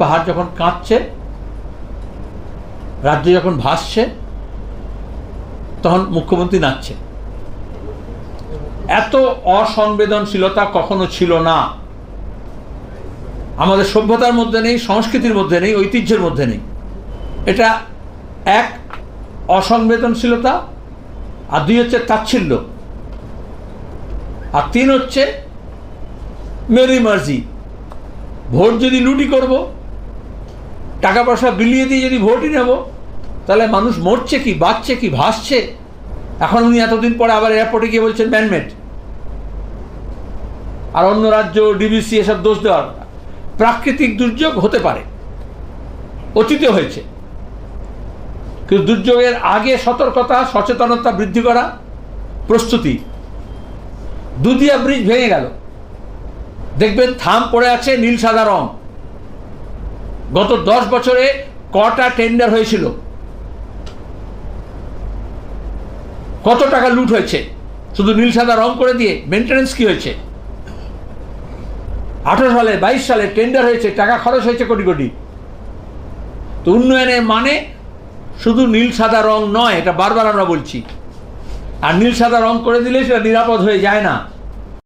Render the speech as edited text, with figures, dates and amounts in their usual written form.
পাহাড় যখন কাঁপছে, রাজ্য যখন ভাসছে, তখন মুখ্যমন্ত্রী নাচছে। এত অসংবেদনশীলতা কখনো ছিল না, আমাদের সভ্যতার মধ্যে নেই, সংস্কৃতির মধ্যে নেই, ঐতিহ্যের মধ্যে নেই। এটা এক অসংবেদনশীলতা, আর দুই হচ্ছে তাচ্ছিল্য, আর তিন হচ্ছে মেরি মার্জি। ভোট যদি লুটি করব, টাকা পয়সা বিলিয়ে দিয়ে যদি ভোটই নেব, তাহলে মানুষ মরছে কি, বাঁচছে কি, ভাসছে। এখন উনি এতদিন পরে আবার এয়ারপোর্টে গিয়ে বলছেন ম্যানমেড, আর অন্য রাজ্য ডিবিসি এসব দোষ দেওয়ার। প্রাকৃতিক দুর্যোগ হতে পারে, অতীতে হয়েছে, কিন্তু দুর্যোগের আগে সতর্কতা, সচেতনতা বৃদ্ধি করা, প্রস্তুতি। দুধিয়া ব্রিজ ভেঙে গেল, দেখবেন থাম পড়ে আছে নীল সাদা রং। গত 10 বছরে কটা টেন্ডার হয়েছিল, কত টাকা লুট হয়েছে শুধু নীল সাদা রং করে দিয়ে। মেনটেন্যান্স কি হয়েছে? 18 সালে 22 সালে টেন্ডার হয়েছে, টাকা খরচ হয়েছে কোটি কোটি। তো উন্নয়নের মানে শুধু নীল সাদা রং নয়, এটা বারবার আমরা বলছি। আর নীল সাদা রং করে দিলে সেটা নিরাপদ হয়ে যায় না।